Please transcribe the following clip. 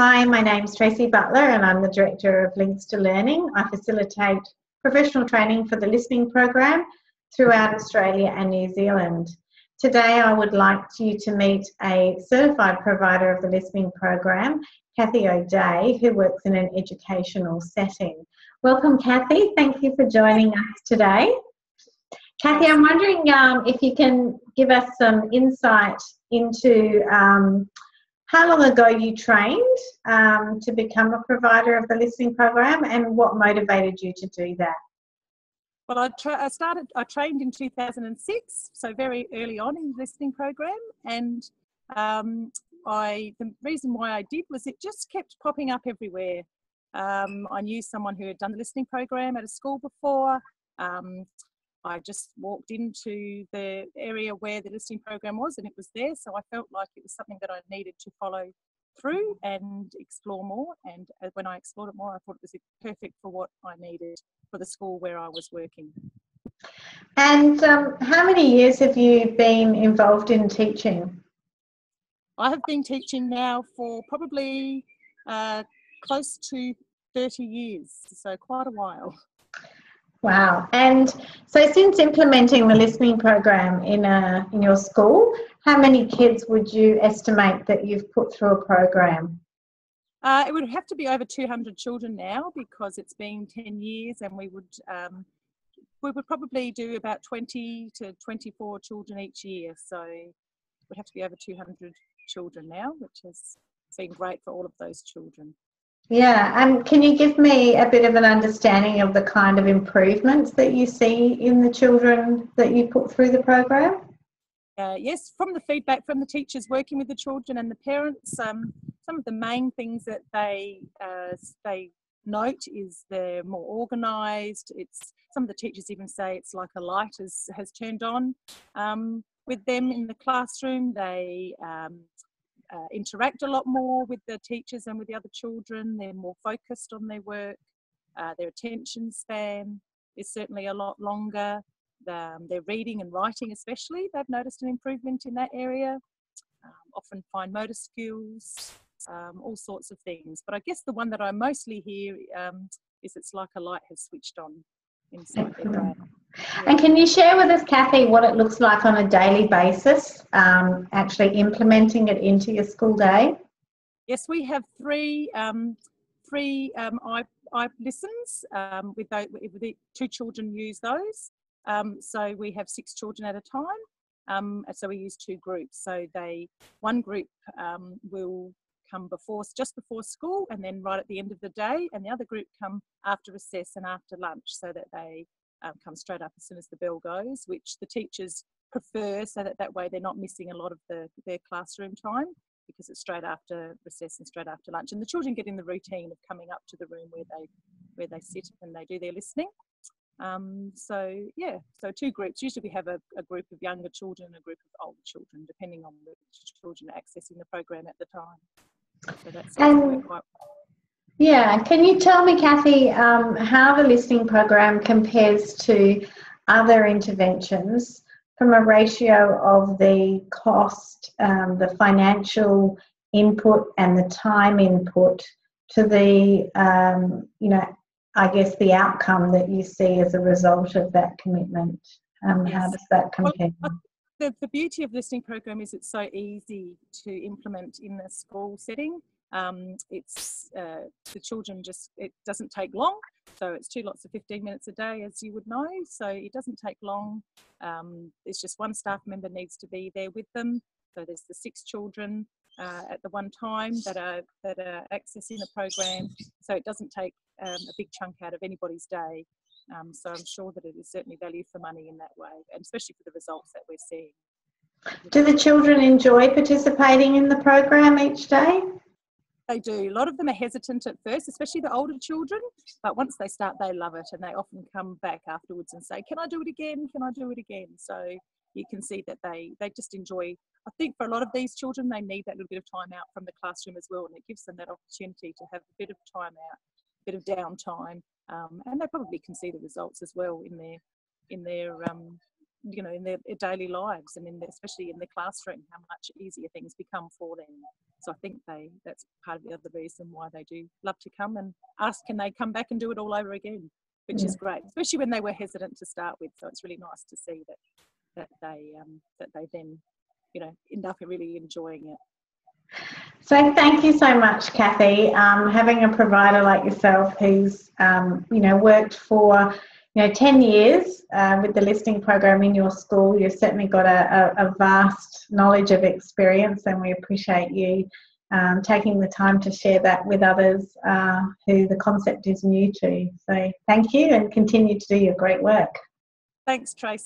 Hi, my name's Tracy Butler and I'm the Director of Links to Learning. I facilitate professional training for the listening program throughout Australia and New Zealand. Today I would like you to meet a certified provider of the listening program, Cathy O'Dea, who works in an educational setting. Welcome, Cathy. Thank you for joining us today. Cathy, I'm wondering if you can give us some insight into how long ago you trained to become a provider of the listening program and what motivated you to do that? Well, I trained in 2006, so very early on in the listening program, and the reason why I did was it just kept popping up everywhere. I knew someone who had done the listening program at a school before. I just walked into the area where the listening program was and it was there, so I felt like it was something that I needed to follow through and explore more, and when I explored it more I thought it was perfect for what I needed for the school where I was working. And how many years have you been involved in teaching? I have been teaching now for probably close to 30 years, so quite a while. Wow. And so since implementing the listening program in your school, how many kids would you estimate that you've put through a program? It would have to be over 200 children now because it's been 10 years, and we would probably do about 20 to 24 children each year. So it would have to be over 200 children now, which has been great for all of those children. Yeah, and can you give me a bit of an understanding of the kind of improvements that you see in the children that you put through the program? Yes, from the feedback from the teachers working with the children and the parents, some of the main things that they note is they're more organised. Some of the teachers even say it's like a light has turned on with them in the classroom. They interact a lot more with the teachers and with the other children. They're more focused on their work. Their attention span is certainly a lot longer. Their reading and writing especially, they've noticed an improvement in that area. Often fine motor skills, all sorts of things. But I guess the one that I mostly hear is it's like a light has switched on inside their brain. Yeah. And can you share with us, Cathy, what it looks like on a daily basis, actually implementing it into your school day? Yes, we have three I listens. With two children use those. So we have 6 children at a time. So we use 2 groups. So one group will come just before school and then right at the end of the day, and the other group come after recess and after lunch, so that they come straight up as soon as the bell goes, which the teachers prefer, so that way they're not missing a lot of their classroom time, because it's straight after recess and straight after lunch, and the children get in the routine of coming up to the room where they sit and they do their listening. So 2 groups. Usually we have a group of younger children and a group of older children, depending on which children are accessing the program at the time. So that's quite well. Yeah, can you tell me, Cathy, how the listening program compares to other interventions from a ratio of the cost, the financial input and the time input to the, I guess the outcome that you see as a result of that commitment? Yes. How does that compare? Well, the beauty of the listening program is it's so easy to implement in a school setting. The children it doesn't take long, so it's 2 lots of 15 minutes a day, as you would know, so it doesn't take long. It's just one staff member needs to be there with them, so there's the 6 children at the one time that are accessing the program, so it doesn't take a big chunk out of anybody's day. So I'm sure that it is certainly value for money in that way, and especially for the results that we're seeing. Do the children enjoy participating in the program each day? They do. A lot of them are hesitant at first, especially the older children, but once they start, they love it, and they often come back afterwards and say, can I do it again? Can I do it again? So you can see that they just enjoy. I think for a lot of these children, they need that little bit of time out from the classroom as well, and it gives them that opportunity to have a bit of time out, a bit of downtime, and they probably can see the results as well in their daily lives, and especially in the classroom, how much easier things become for them. So I think that's part of the other reason why they do love to come and ask, can they come back and do it all over again, which is great, especially when they were hesitant to start with. So it's really nice to see that they then, you know, end up really enjoying it. So thank you so much, Cathy. Having a provider like yourself who's, you know, worked for, you know, 10 years with the listening program in your school, you've certainly got a vast knowledge of experience, and we appreciate you taking the time to share that with others who the concept is new to. So thank you, and continue to do your great work. Thanks, Tracy.